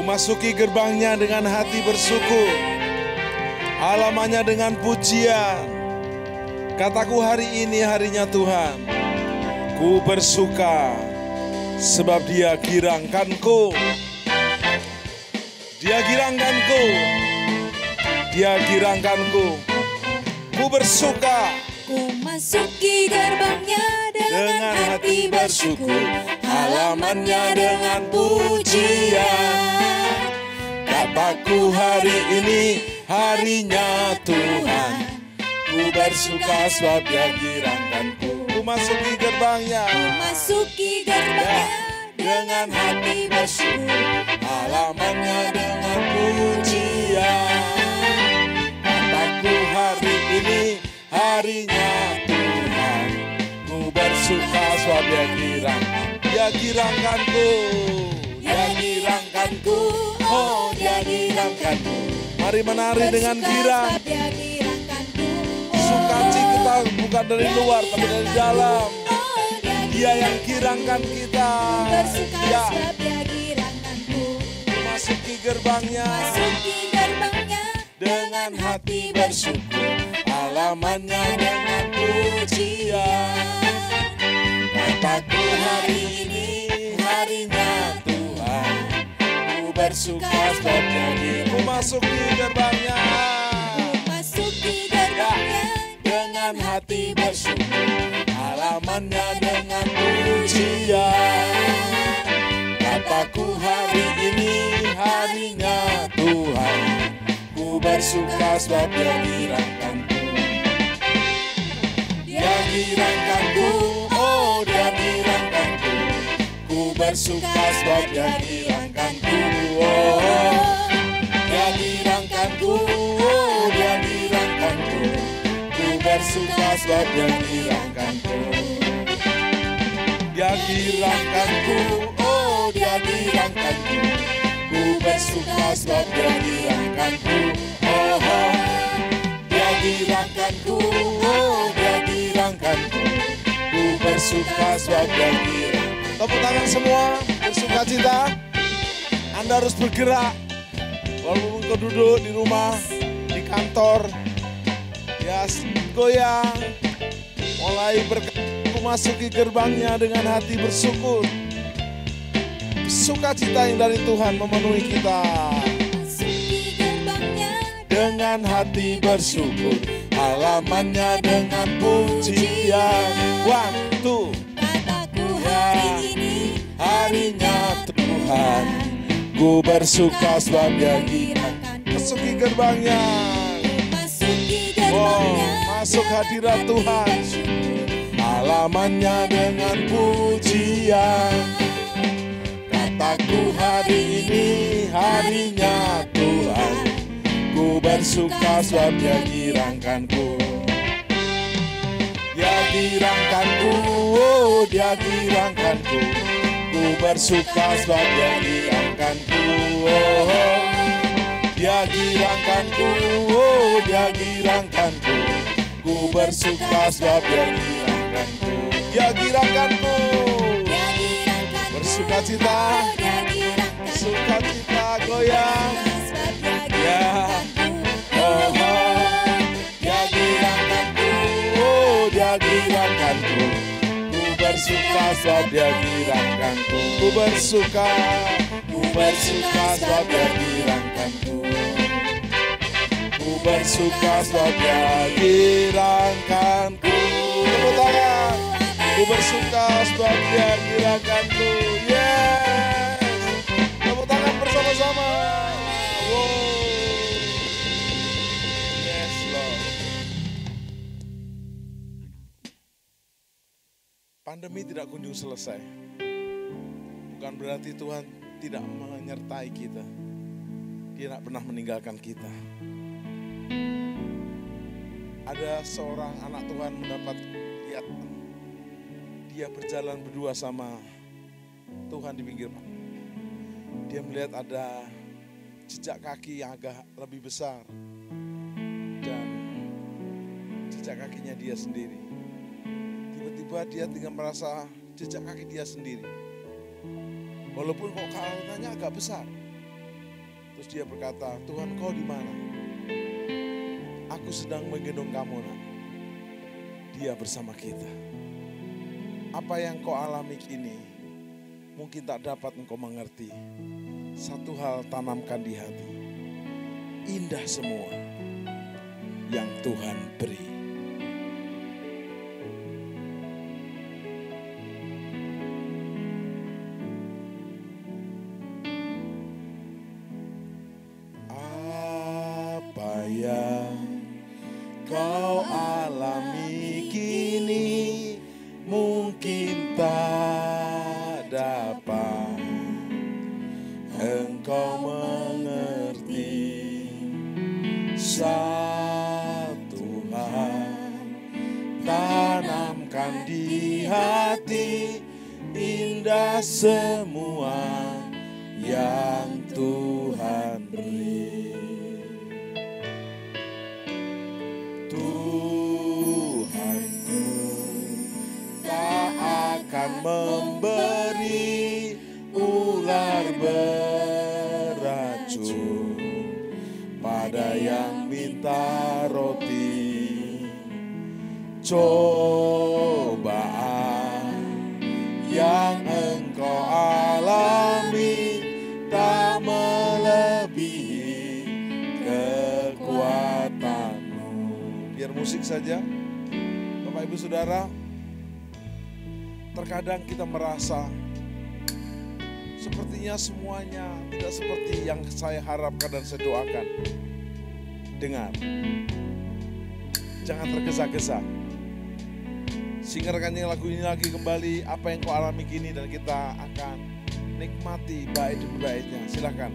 masuki gerbangnya dengan hati bersyukur, halamannya dengan pujian. Kataku, hari ini harinya Tuhan. Ku bersuka sebab Dia girangkanku. Dia girangkanku. Dia girangkanku. Ku bersuka. Ku masuki gerbangnya dengan hati bersyukur, halamannya dengan pujian. Kataku, hari ini harinya Tuhan. Ku bersuka sebab Dia girangkanku. Ku masuki gerbangnya. Ku masuki gerbangnya dengan hati bersyukur, Halamannya dengan pujian. Kataku, hari ini harinya Tuhan. Ku bersuka sebab Dia girangkanku. Dia girangkanku. Oh, Dia girangkanku. Mari menari dengan girang. Sukacita bukan dari luar tapi dari dalam. Dia yang girangkan kita. Ya. Masuki gerbangnya dengan hati bersyukur, halamannya dengan pujian. Kataku, hari ini harinya Tuhan. Ku bersuka sebab Dia. Ku masuki gerbangnya. Dengan hati bersyukur, halamannya dengan pujian. Kataku, hari ini harinya Tuhan. Ku bersuka sebab Dia girangkanku. Dia girangkanku. Oh, Dia girangkanku. Ku bersuka sebab Dia girangkanku. Oh, Dia girangkanku. Oh, Dia girangkanku. Bersuka sebab Dia girangkanku. Dia girangkanku. Oh, Dia girangkanku. Ku bersuka sebab Dia girangkanku. Oh, oh. Dia girangkanku. Oh, Dia girangkanku. Ku bersuka sebab Dia girangkanku. Tepuk tangan semua, bersuka cita. Anda harus bergerak. Walaupun kau duduk di rumah, di kantor, ya, goyang, mulai memasuki gerbangnya dengan hati bersyukur. Sukacita yang dari Tuhan memenuhi kita. Dengan hati bersyukur, halamannya dengan pujian. Waktu hari ini harinya Tuhan. Ku bersuka sebab Dia girangkan. Masuki gerbangnya. Oh, masuk hadirat Tuhan. Halamannya dengan pujian. Kataku, hari ini harinya Tuhan. Ku bersuka sebab Dia girangkanku. Dia girangkanku. Oh, Dia girangkanku. Ku bersuka sebab Dia girangkanku. Oh, oh. Dia girangkanku, oh, Dia girangkanku. Ku bersuka sebab Dia girangkanku. Dia girangkanku. Bersuka cita, sukacita goyang. Ya, oh, oh. Dia girangkanku, oh, Dia girangkanku. Ku bersuka sebab Dia girangkanku. Ku bersuka sebab Dia girangkanku. Ku bersuka sebab Dia girangkanku. Tepuk tangan. Ku bersuka sebab Dia girangkanku. Yes. Tepuk tangan bersama-sama. Wow. Yes, Lord. Pandemi tidak kunjung selesai. Bukan berarti Tuhan tidak menyertai kita. Dia tidak pernah meninggalkan kita. Ada seorang anak Tuhan mendapat lihat dia berjalan berdua sama Tuhan di pinggir pantai. Dia melihat ada jejak kaki yang agak lebih besar dan jejak kakinya dia sendiri. Tiba-tiba dia tinggal merasa jejak kaki dia sendiri. Walaupun kok kalimatnya agak besar, Terus dia berkata, Tuhan, kau di mana? Aku sedang menggendong kamu, nak. Dia bersama kita. Apa yang kau alami kini mungkin tak dapat engkau mengerti. Satu hal tanamkan di hati. Indah semua yang Tuhan beri. Apa yang kau alami kini mungkin tak dapat engkau mengerti. Satu hal tanamkan di hati, indah semua yang Tuhan beri. Tuhanku tak akan memberi ular beracun pada yang minta roti. Cobaan yang engkau alami tak melebihi kekuatanmu. Biar musik saja. Bapak Ibu Saudara, terkadang kita merasa sepertinya semuanya tidak seperti yang saya harapkan dan saya doakan. Dengar, jangan tergesa-gesa. Singerkan lagu ini lagi kembali, apa yang kau alami kini, dan kita akan nikmati baik demi baiknya. Silakan.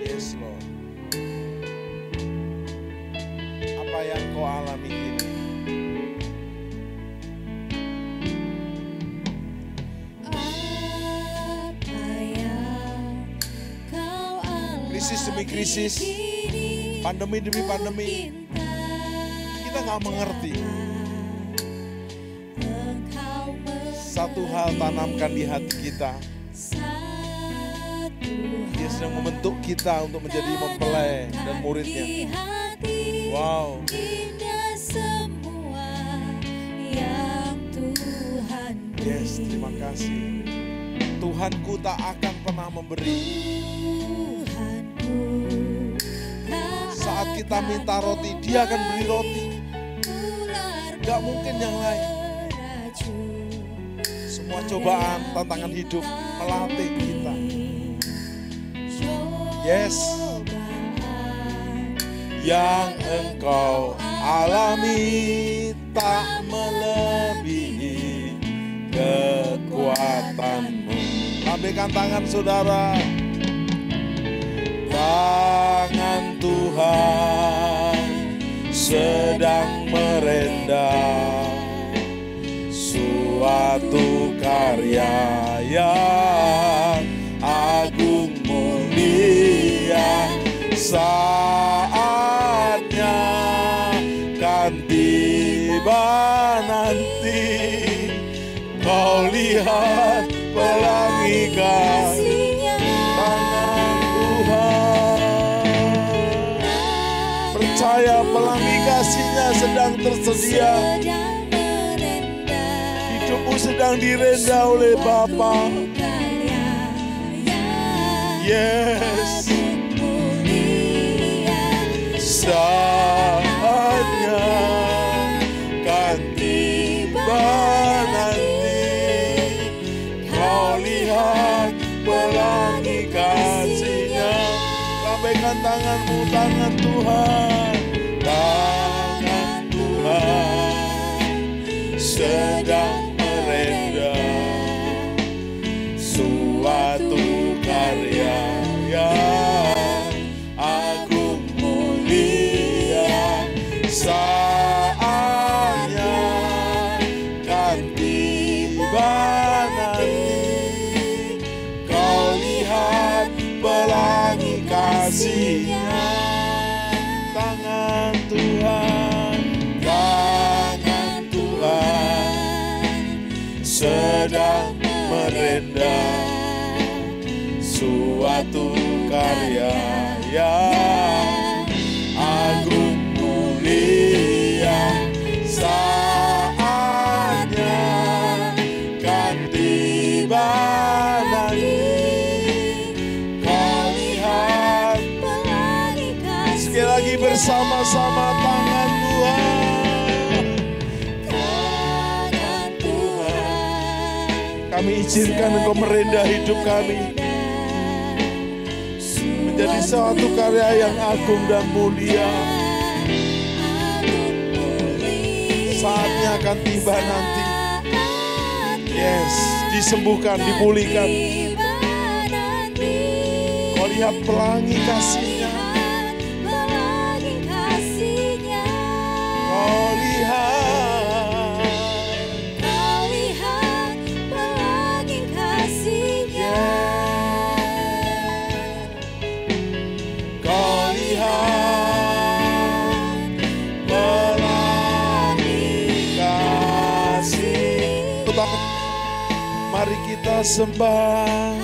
Yes Lord. Apa yang kau alami kini? Krisis demi krisis, pandemi demi pandemi, kita nggak mengerti. Satu hal tanamkan di hati kita. Dia sedang membentuk kita untuk menjadi mempelai dan muridnya. Wow. Yes, terima kasih. Tuhanku tak akan pernah memberi. Saat kita minta roti, dia akan beri roti. Gak mungkin yang lain. Semua cobaan, tantangan hidup melatih kita. Yes. Yang engkau alami tak melebihi kekuatanmu. Lambaikan tangan saudara. Tangan Tuhan sedang merendah suatu karya yang agung mulia. Saatnya kan tiba nanti, kau lihat pelangi kasih-Nya. Tangan Tuhan, percaya pelangi kasih-Nya sedang tersedia. Hidupmu sedang direnda oleh Bapa. Yes. Saatnya kan tiba nanti, kau lihat pelangi kasih-Nya. Lambaikan tanganmu, tangan Tuhan. Tangan Tuhan sedang merendah suatu karya yang agung mulia. Saatnya kan tiba nanti, kau lihat pelangi kasih-Nya. Tangan Tuhan, tangan Tuhan sedang merendah suatu karya yang agung mulia. Saatnya kan tiba nanti, kau lihat sekali lagi bersama-sama tangan Tuhan. Tangan Tuhan, Kami izinkan Engkau merendah hidup kami menjadi suatu karya yang agung dan mulia. Saatnya akan tiba nanti. Yes, disembuhkan, dipulihkan. Kau lihat pelangi kasih-Nya. Kau lihat pelangi kasih-Nya. Kau lihat pelangi kasih. Mari kita sembah.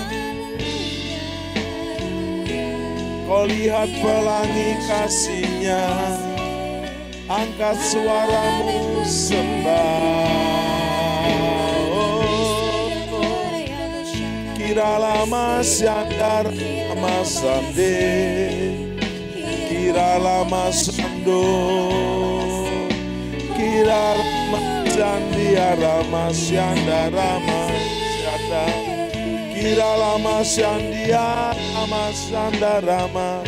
Kau lihat pelangi kasih-Nya. Angkat suaramu sembah. Kira lama syandar lama sande, kira lama sando, kira lama sandia lama syanda lama syanda, kira lama sandia lama sanda lama,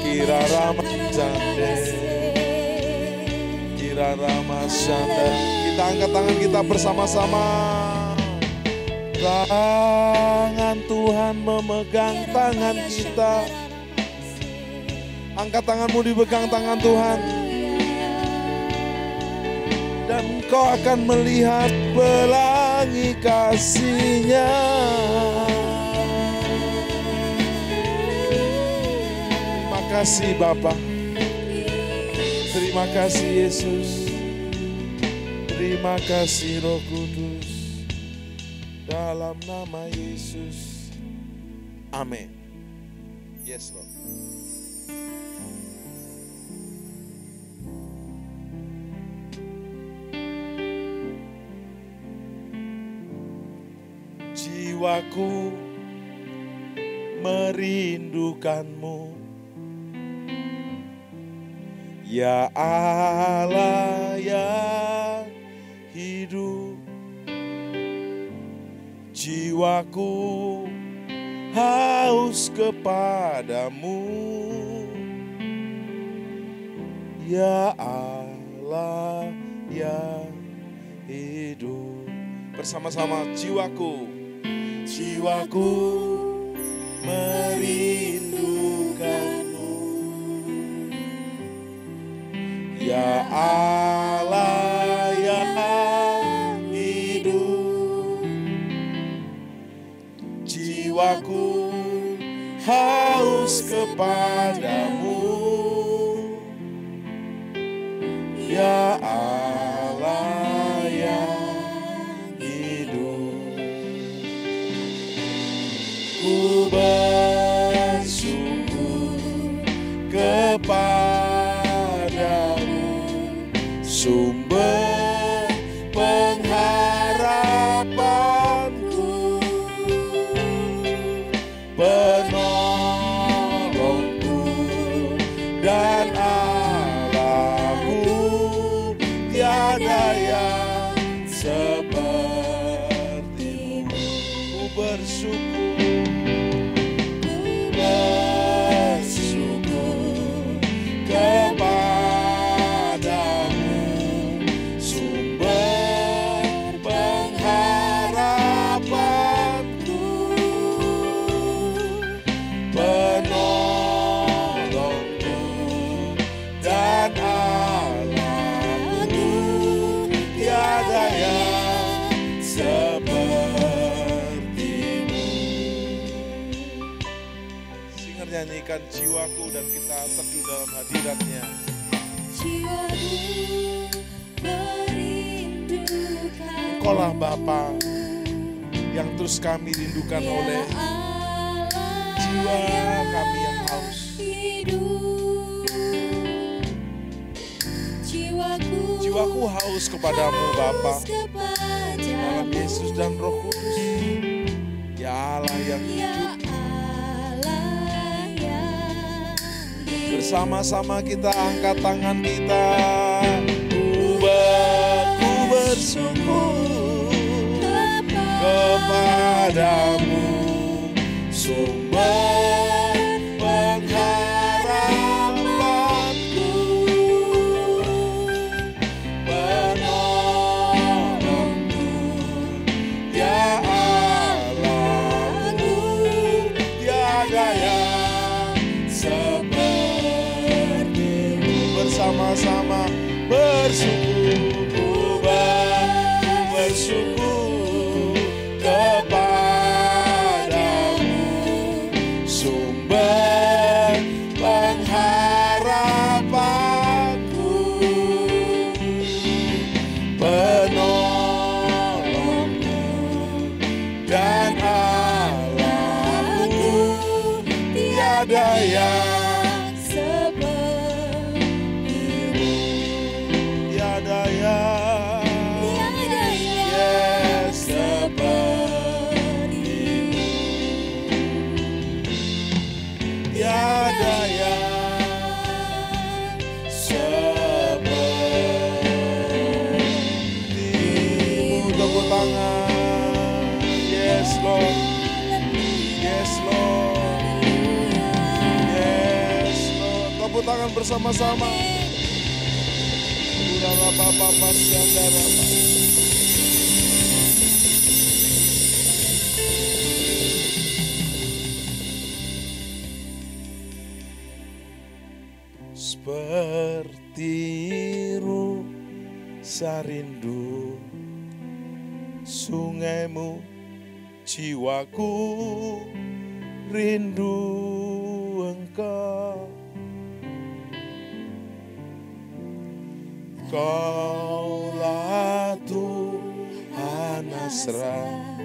kira lama sande. Rama Syanda. Kita angkat tangan kita bersama-sama. Tangan Tuhan memegang tangan kita. Angkat tanganmu, dipegang tangan Tuhan. Dan kau akan melihat pelangi kasih-Nya. Terima kasih Bapa. Terima kasih Yesus. Terima kasih Roh Kudus. Dalam nama Yesus. Amin. Yes, Lord. Jiwaku merindukan-Mu, ya Allah yang hidup. Jiwaku haus kepadamu, ya Allah yang hidup. Bersama-sama, jiwaku merindukan-Mu, ya Allah yang hidup. Jiwaku haus kepadamu, ya Allah yang hidup. Ku bersyukur kepadamu, sumber pengharapanku, penolongku dan Allahku, tiada yang sepertimu. Ku bersyukur kepadamu, sumber pengharapanku, penolongku dan Allahku, tiada yang sepertimu. Singer nyanyikan jiwaku dan kita teduh dalam hadirat-Nya. Jiwaku merindukan, Engkaulah Bapa yang terus kami rindukan oleh jiwa kami yang haus. Jiwaku haus kepadamu Bapa, dalam Yesus dan Roh Kudus, ya Allah yang hidup. Bersama-sama kita angkat tangan kita, ku bersyukur kepadamu, sumber pengharapanku, penolongku, ya Allahku, tiada yang sepertimu. Bersama-sama bersyukur, ku bersyukur kepadamu, sumber pengharapanku, penolongku, dan Allahku, tiada yang sepertimu, tiada yang sepertimu, tiada yang sepertimu. Tepuk tangan, yes Lord, yes Lord, yes Lord. Tepuk tangan bersama-sama. Bapa Syandara. Seperti rusa rindu sungaimu, jiwaku rindu Engkau. Kaulah Tuhan hasrat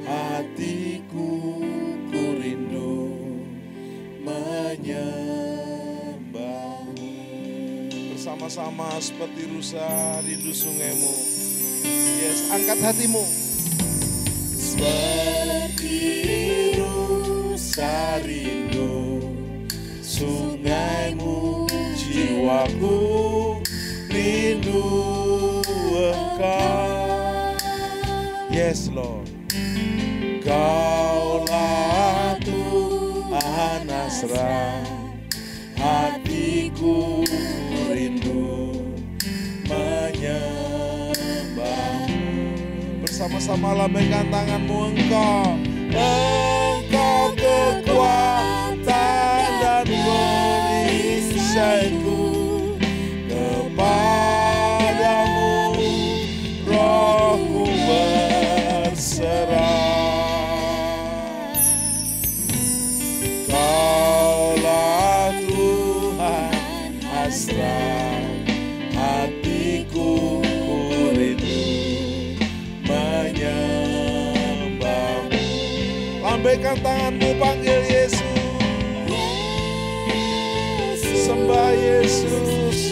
hatiku, ku rindu menyembahmu. Bersama-sama seperti rusa rindu sungaimu. Yes, angkat hatimu. Seperti rusa rindu sungaimu, jiwaku rindu Engkau. Yes Lord. Kaulah Tuhan hasrat hatiku, rindu menyembahmu. Bersama-sama lambaikan tanganmu. Engkau kekuatan dan perisaiku. Kepadamu rohku berserah. Kaulah Tuhan hasrat hatiku, ku rindu menyembahmu. Lambaikan tanganmu, panggil Yesus. Sembah Yesus,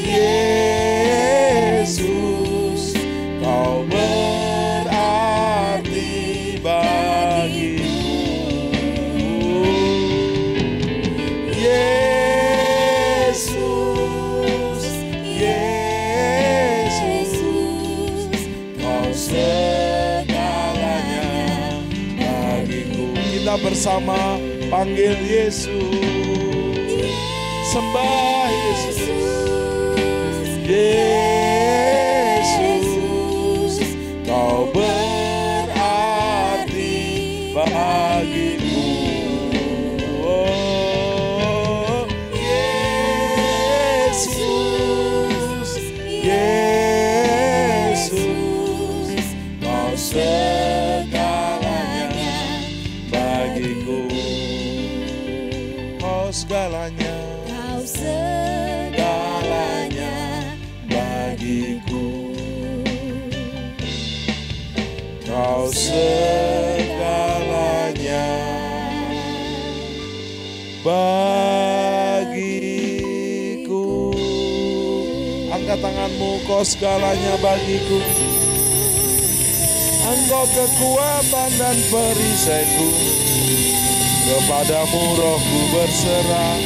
Yesus, Kau berarti bagiku. Yesus, Yesus, Kau segalanya bagiku. Kita bersama panggil Yesus. Sembah Yesus, Yesus, Kau berarti bagiku. Oh, Yesus, Yesus, Kau segalanya bagiku. Kau segalanya, segalanya bagiku. Kau segalanya, Tuhanmu, Kau segalanya bagiku. Engkau kekuatan dan perisaiku. Kepadamu rohku berserah.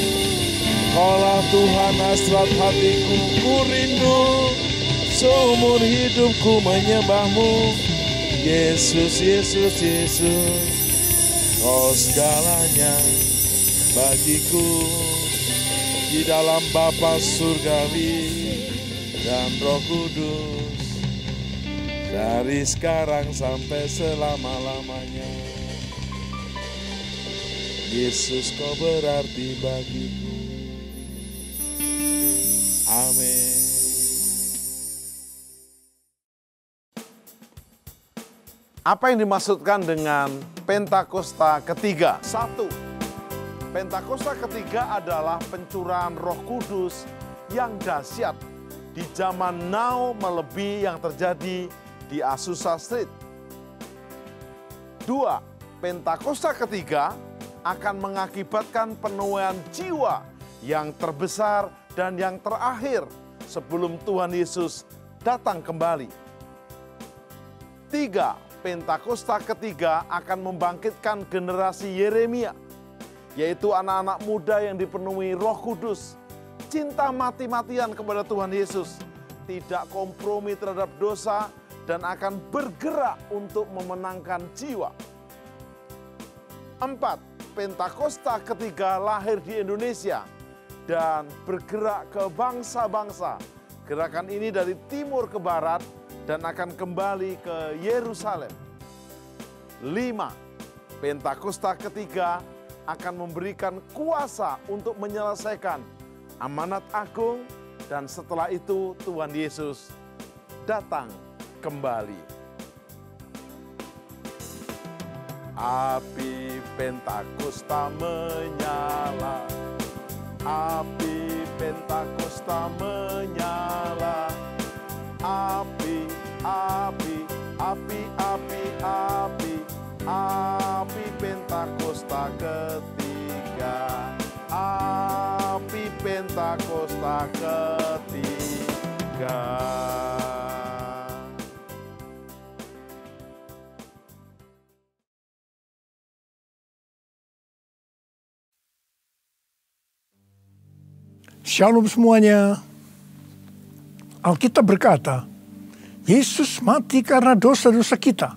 Kaulah Tuhan hasrat hatiku. Ku rindu seumur hidupku menyembahmu. Yesus, Yesus, Yesus. Kau segalanya bagiku. Di dalam Bapa surgawi dan Roh Kudus, dari sekarang sampai selama-lamanya. Yesus, Kau berarti bagiku. Amin. Apa yang dimaksudkan dengan Pentakosta ketiga? 1. Pentakosta ketiga adalah pencurahan Roh Kudus yang dahsyat di zaman now melebihi yang terjadi di Azusa Street. 2. Pentakosta ketiga akan mengakibatkan penuaian jiwa yang terbesar dan yang terakhir sebelum Tuhan Yesus datang kembali. 3. Pentakosta ketiga akan membangkitkan generasi Yeremia, yaitu anak-anak muda yang dipenuhi Roh Kudus, cinta mati-matian kepada Tuhan Yesus, tidak kompromi terhadap dosa, dan akan bergerak untuk memenangkan jiwa. 4. Pentakosta ketiga lahir di Indonesia dan bergerak ke bangsa-bangsa. Gerakan ini dari timur ke barat dan akan kembali ke Yerusalem. 5. Pentakosta ketiga akan memberikan kuasa untuk menyelesaikan amanat agung, dan setelah itu Tuhan Yesus datang kembali. Api Pentakosta menyala, api Pentakosta menyala, api, api, api, api, api, api Pentakosta ketiga, api Pentakosta ketiga. Shalom semuanya. Alkitab berkata, Yesus mati karena dosa-dosa kita.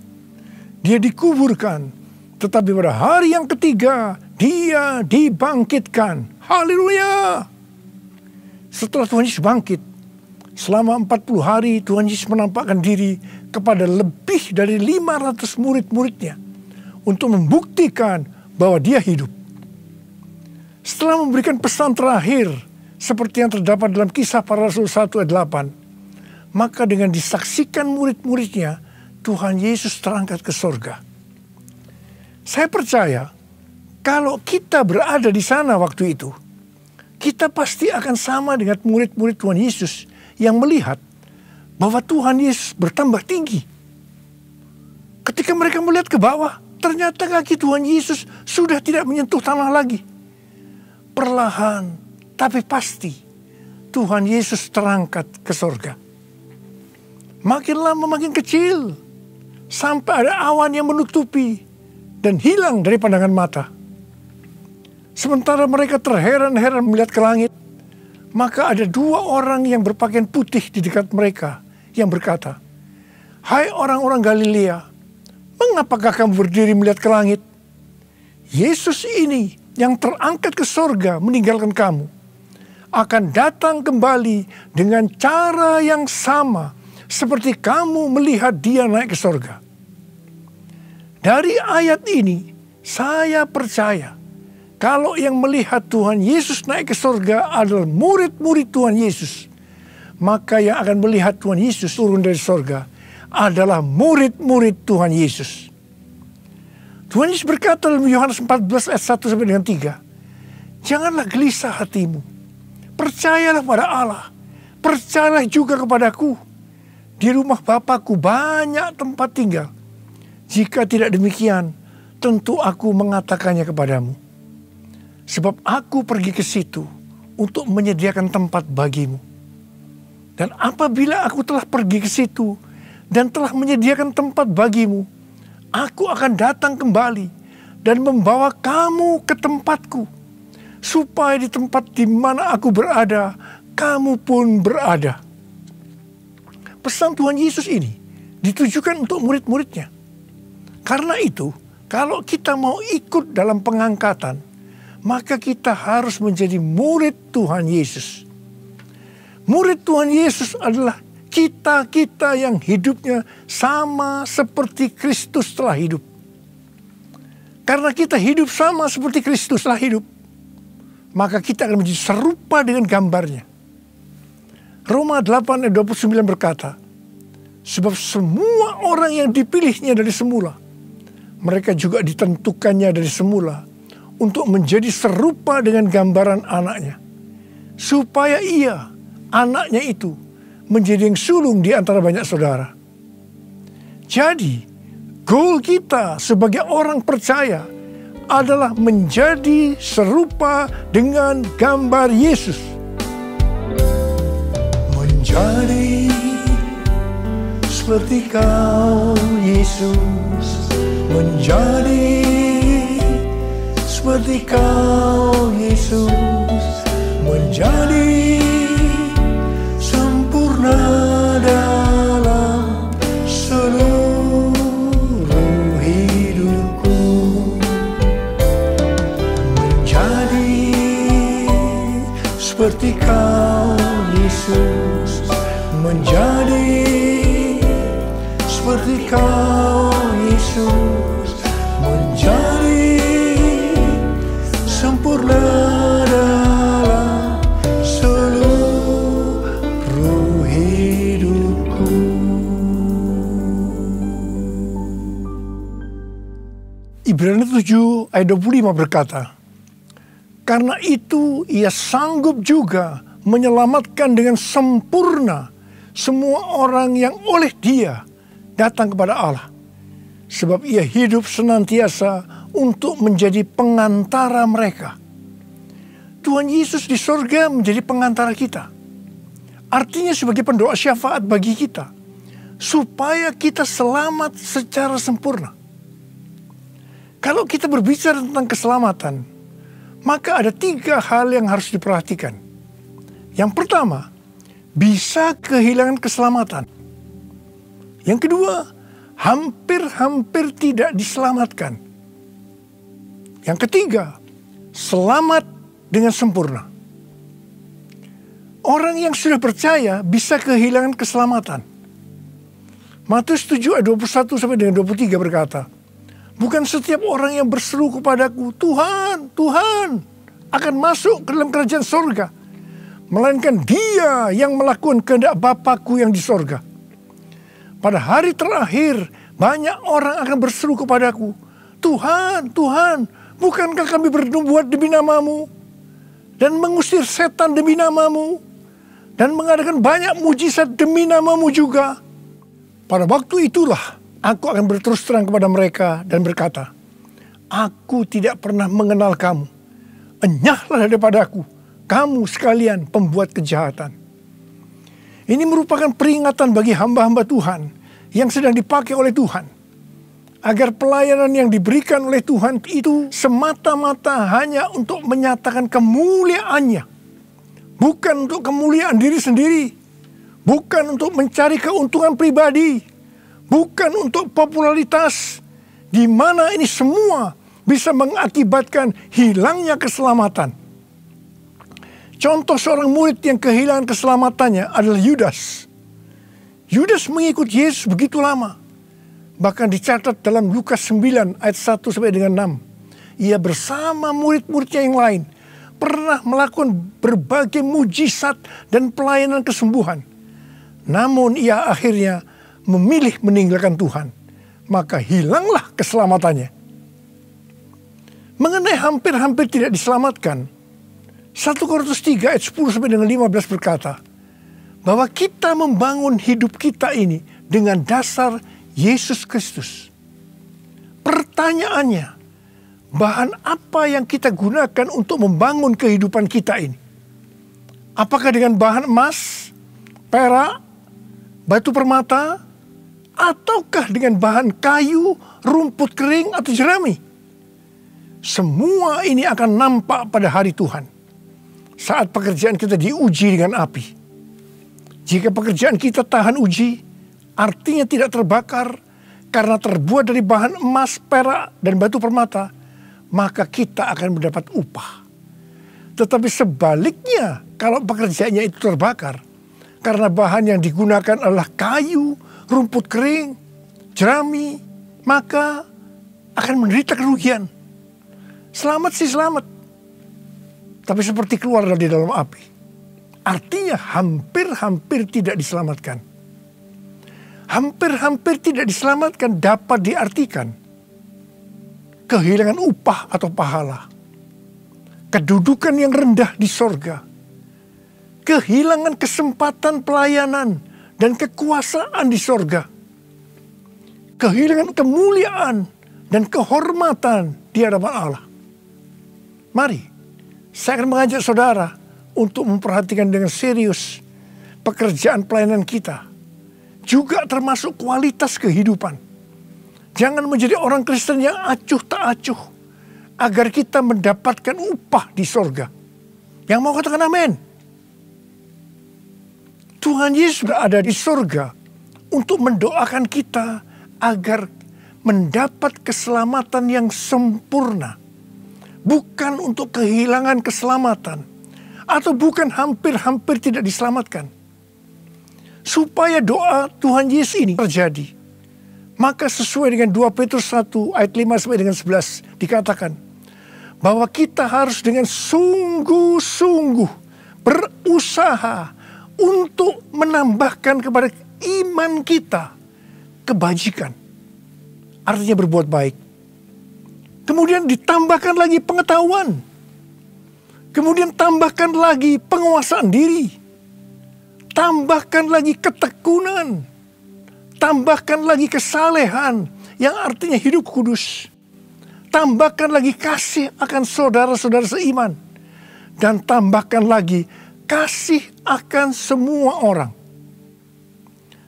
Dia dikuburkan, tetapi pada hari yang ketiga, Dia dibangkitkan. Haleluya! Setelah Tuhan Yesus bangkit, selama 40 hari Tuhan Yesus menampakkan diri kepada lebih dari 500 murid-muridnya untuk membuktikan bahwa Dia hidup. Setelah memberikan pesan terakhir seperti yang terdapat dalam Kisah Para Rasul 1 ayat 8, maka dengan disaksikan murid-muridnya, Tuhan Yesus terangkat ke sorga. Saya percaya, kalau kita berada di sana waktu itu, kita pasti akan sama dengan murid-murid Tuhan Yesus yang melihat bahwa Tuhan Yesus bertambah tinggi. Ketika mereka melihat ke bawah, ternyata kaki Tuhan Yesus sudah tidak menyentuh tanah lagi. Perlahan, tapi pasti, Tuhan Yesus terangkat ke sorga. Makin lama makin kecil, sampai ada awan yang menutupi dan hilang dari pandangan mata. Sementara mereka terheran-heran melihat ke langit, maka ada 2 orang yang berpakaian putih di dekat mereka yang berkata, "Hai orang-orang Galilea, mengapakah kamu berdiri melihat ke langit? Yesus ini yang terangkat ke sorga meninggalkan kamu, akan datang kembali dengan cara yang sama seperti kamu melihat Dia naik ke sorga." Dari ayat ini, saya percaya kalau yang melihat Tuhan Yesus naik ke sorga adalah murid-murid Tuhan Yesus, maka yang akan melihat Tuhan Yesus turun dari sorga adalah murid-murid Tuhan Yesus. Tuhan Yesus berkata dalam Yohanes 14 ayat 1 sampai dengan 3, "Janganlah gelisah hatimu. Percayalah pada Allah. Percayalah juga kepadaku. Di rumah Bapa-Ku banyak tempat tinggal. Jika tidak demikian, tentu aku mengatakannya kepadamu. Sebab aku pergi ke situ untuk menyediakan tempat bagimu. Dan apabila aku telah pergi ke situ dan telah menyediakan tempat bagimu, aku akan datang kembali dan membawa kamu ke tempatku, supaya di tempat di mana aku berada, kamu pun berada. Pesan Tuhan Yesus ini ditujukan untuk murid-muridnya. Karena itu, kalau kita mau ikut dalam pengangkatan, maka kita harus menjadi murid Tuhan Yesus. Murid Tuhan Yesus adalah kita-kita yang hidupnya sama seperti Kristus telah hidup. Karena kita hidup sama seperti Kristus telah hidup, maka kita akan menjadi serupa dengan gambarnya. Roma 8 ayat 29 berkata, sebab semua orang yang dipilihnya dari semula, mereka juga ditentukannya dari semula untuk menjadi serupa dengan gambaran anaknya, supaya ia, anaknya itu, menjadi yang sulung di antara banyak saudara. Jadi, goal kita sebagai orang percaya adalah menjadi serupa dengan gambar Yesus. Menjadi seperti Kau, Yesus. Menjadi seperti Kau, Yesus. Menjadi sempurna dalam seluruh hidupku. Menjadi seperti Kau, Yesus. Menjadi seperti Kau, Yesus. Menjadi sempurna dalam seluruh hidupku. Ibrani 7 ayat 25 berkata, karena itu ia sanggup juga menyelamatkan dengan sempurna semua orang yang oleh Dia datang kepada Allah. Sebab ia hidup senantiasa untuk menjadi pengantara mereka. Tuhan Yesus di sorga menjadi pengantara kita. Artinya sebagai pendoa syafaat bagi kita, supaya kita selamat secara sempurna. Kalau kita berbicara tentang keselamatan, maka ada 3 hal yang harus diperhatikan. Yang pertama, bisa kehilangan keselamatan. Yang kedua, hampir-hampir tidak diselamatkan. Yang ketiga, selamat dengan sempurna. Orang yang sudah percaya bisa kehilangan keselamatan. Matius 7 ayat 21 sampai dengan 23 berkata, bukan setiap orang yang berseru kepadaku, Tuhan, Tuhan, akan masuk ke dalam kerajaan sorga, melainkan dia yang melakukan kehendak Bapa-Ku yang di sorga. Pada hari terakhir, banyak orang akan berseru kepadaku, Tuhan, Tuhan, bukankah kami bernubuat demi namamu, dan mengusir setan demi namamu, dan mengadakan banyak mujizat demi namamu juga? Pada waktu itulah, aku akan berterus terang kepada mereka dan berkata, aku tidak pernah mengenal kamu. Enyahlah daripadaku, kamu sekalian pembuat kejahatan. Ini merupakan peringatan bagi hamba-hamba Tuhan yang sedang dipakai oleh Tuhan, agar pelayanan yang diberikan oleh Tuhan itu semata-mata hanya untuk menyatakan kemuliaan-Nya, bukan untuk kemuliaan diri sendiri, bukan untuk mencari keuntungan pribadi, bukan untuk popularitas, di mana ini semua bisa mengakibatkan hilangnya keselamatan. Contoh seorang murid yang kehilangan keselamatannya adalah Yudas. Yudas mengikut Yesus begitu lama. Bahkan dicatat dalam Lukas 9 ayat 1 sampai dengan 6. Ia bersama murid-muridnya yang lain pernah melakukan berbagai mujizat dan pelayanan kesembuhan. Namun ia akhirnya memilih meninggalkan Tuhan. Maka hilanglah keselamatannya. Mengenai hampir-hampir tidak diselamatkan, 1 Korintus 3 ayat 10 sampai dengan 15 berkata, bahwa kita membangun hidup kita ini dengan dasar Yesus Kristus. Pertanyaannya, bahan apa yang kita gunakan untuk membangun kehidupan kita ini? Apakah dengan bahan emas, perak, batu permata, ataukah dengan bahan kayu, rumput kering, atau jerami? Semua ini akan nampak pada hari Tuhan, saat pekerjaan kita diuji dengan api. Jika pekerjaan kita tahan uji, artinya tidak terbakar karena terbuat dari bahan emas, perak, dan batu permata, maka kita akan mendapat upah. Tetapi sebaliknya, kalau pekerjaannya itu terbakar karena bahan yang digunakan adalah kayu, rumput kering, jerami, maka akan menderita kerugian. Selamat sih selamat, tapi seperti keluar dari dalam api. Artinya hampir-hampir tidak diselamatkan. Hampir-hampir tidak diselamatkan dapat diartikan kehilangan upah atau pahala, kedudukan yang rendah di sorga, kehilangan kesempatan pelayanan dan kekuasaan di sorga, kehilangan kemuliaan dan kehormatan di hadapan Allah. Mari, saya akan mengajak saudara untuk memperhatikan dengan serius pekerjaan pelayanan kita, juga termasuk kualitas kehidupan. Jangan menjadi orang Kristen yang acuh tak acuh, agar kita mendapatkan upah di sorga. Yang mau katakan amin? Tuhan Yesus sudah ada di sorga untuk mendoakan kita agar mendapat keselamatan yang sempurna. Bukan untuk kehilangan keselamatan, atau bukan hampir-hampir tidak diselamatkan. Supaya doa Tuhan Yesus ini terjadi, maka sesuai dengan 2 Petrus 1 ayat 5 sampai dengan 11 dikatakan bahwa kita harus dengan sungguh-sungguh berusaha untuk menambahkan kepada iman kita kebajikan. Artinya berbuat baik. Kemudian ditambahkan lagi pengetahuan. Kemudian tambahkan lagi penguasaan diri. Tambahkan lagi ketekunan. Tambahkan lagi kesalehan yang artinya hidup kudus. Tambahkan lagi kasih akan saudara-saudara seiman. Dan tambahkan lagi kasih akan semua orang.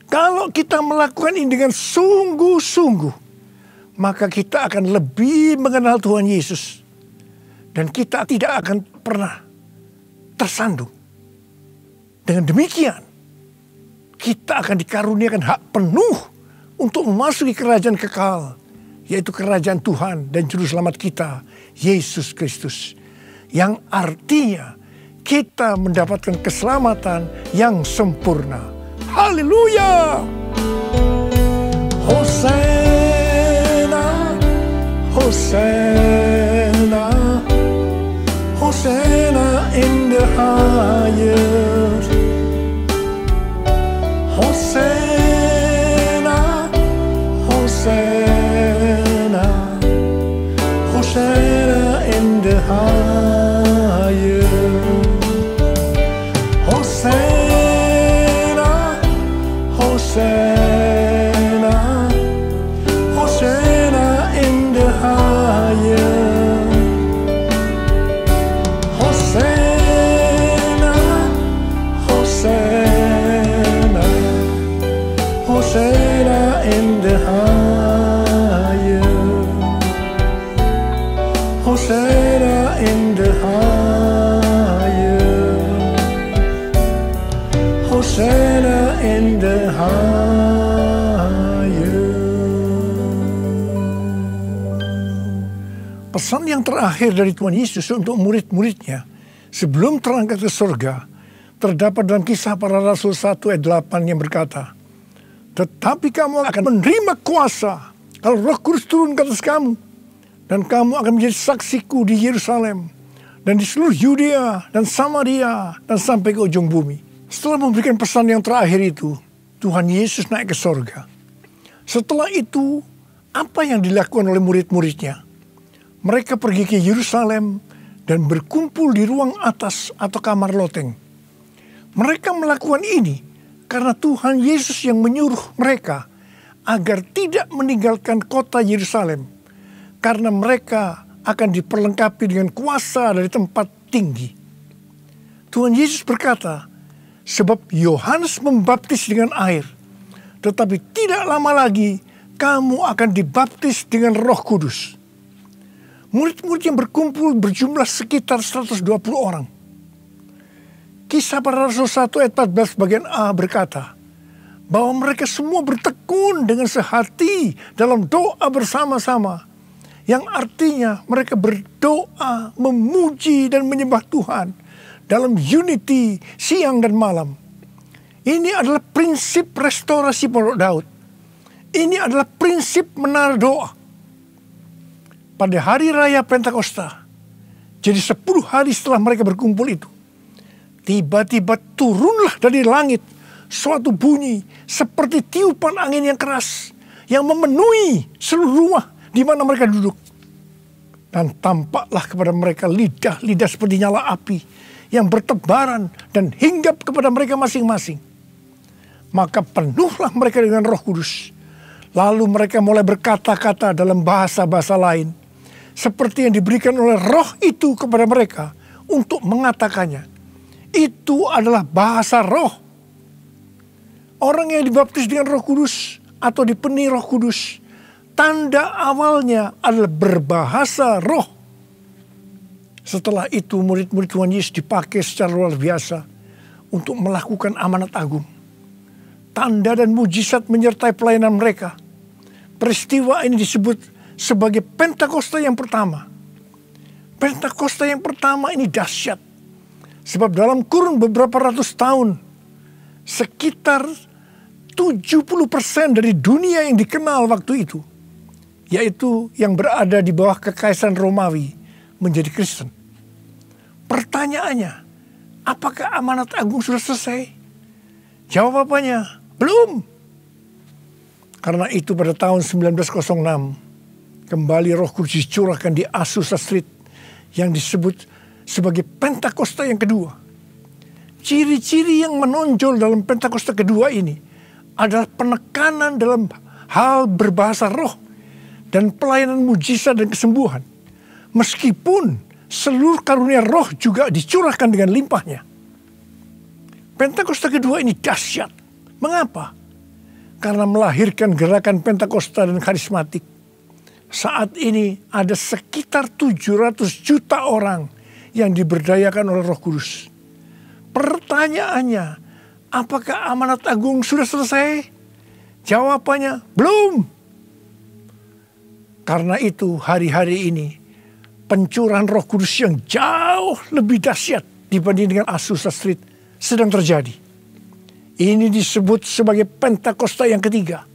Kalau kita melakukan ini dengan sungguh-sungguh, maka kita akan lebih mengenal Tuhan Yesus. Dan kita tidak akan pernah tersandung. Dengan demikian, kita akan dikaruniakan hak penuh untuk memasuki kerajaan kekal, yaitu kerajaan Tuhan dan Juru Selamat kita, Yesus Kristus. Yang artinya kita mendapatkan keselamatan yang sempurna. Haleluya! Hosana, Hosana, Hosana in the highest. Hosana, Hosana, Hosana in the highest. Hosana, Hosana, Hosana in the highest. Hosana, Hosana, Hosana in the highest. Hosana in the highest. Hosana in the highest. Pesan yang terakhir dari Tuhan Yesus untuk murid-muridnya sebelum terangkat ke surga terdapat dalam Kisah Para Rasul 1 ayat 8 yang berkata, tetapi kamu akan menerima kuasa kalau Roh Kudus turun ke atas kamu, dan kamu akan menjadi saksiku di Yerusalem dan di seluruh Yudea dan Samaria dan sampai ke ujung bumi. Setelah memberikan pesan yang terakhir itu, Tuhan Yesus naik ke sorga. Setelah itu, apa yang dilakukan oleh murid-muridnya? Mereka pergi ke Yerusalem dan berkumpul di ruang atas atau kamar loteng. Mereka melakukan ini karena Tuhan Yesus yang menyuruh mereka agar tidak meninggalkan kota Yerusalem, karena mereka akan diperlengkapi dengan kuasa dari tempat tinggi. Tuhan Yesus berkata, Sebab Yohanes membaptis dengan air, tetapi tidak lama lagi kamu akan dibaptis dengan Roh Kudus. Murid-murid yang berkumpul berjumlah sekitar 120 orang. Kisah Para Rasul 1 ayat 14 bagian A berkata, bahwa mereka semua bertekun dengan sehati dalam doa bersama-sama. Yang artinya mereka berdoa, memuji dan menyembah Tuhan dalam unity siang dan malam. Ini adalah prinsip restorasi Pondok Daud. Ini adalah prinsip menara doa. Pada hari raya Pentakosta, jadi 10 hari setelah mereka berkumpul itu, tiba-tiba turunlah dari langit suatu bunyi seperti tiupan angin yang keras yang memenuhi seluruh rumah di mana mereka duduk. Dan tampaklah kepada mereka lidah-lidah seperti nyala api yang bertebaran dan hinggap kepada mereka masing-masing. Maka penuhlah mereka dengan Roh Kudus. Lalu mereka mulai berkata-kata dalam bahasa-bahasa lain, seperti yang diberikan oleh Roh itu kepada mereka untuk mengatakannya. Itu adalah bahasa roh. Orang yang dibaptis dengan Roh Kudus atau dipenuhi Roh Kudus, tanda awalnya adalah berbahasa roh. Setelah itu murid-murid Tuhan Yesus dipakai secara luar biasa untuk melakukan amanat agung. Tanda dan mujizat menyertai pelayanan mereka. Peristiwa ini disebut sebagai Pentakosta yang pertama. Pentakosta yang pertama ini dahsyat. Sebab dalam kurun beberapa ratus tahun, sekitar 70% dari dunia yang dikenal waktu itu, yaitu yang berada di bawah kekaisaran Romawi, menjadi Kristen. Pertanyaannya, apakah amanat agung sudah selesai? Jawabannya, belum. Karena itu pada tahun 1906, kembali Roh Kudus dicurahkan di Azusa Street yang disebut sebagai Pentakosta yang kedua. Ciri-ciri yang menonjol dalam Pentakosta kedua ini adalah penekanan dalam hal berbahasa roh dan pelayanan mujizat dan kesembuhan. Meskipun seluruh karunia roh juga dicurahkan dengan limpahnya. Pentakosta kedua ini dahsyat. Mengapa? Karena melahirkan gerakan Pentakosta dan karismatik. Saat ini ada sekitar 700 juta orang yang diberdayakan oleh Roh Kudus. Pertanyaannya, apakah amanat agung sudah selesai? Jawabannya, belum. Karena itu hari-hari ini pencurahan Roh Kudus yang jauh lebih dahsyat dibanding dengan Azusa Street sedang terjadi. Ini disebut sebagai Pentakosta yang ketiga.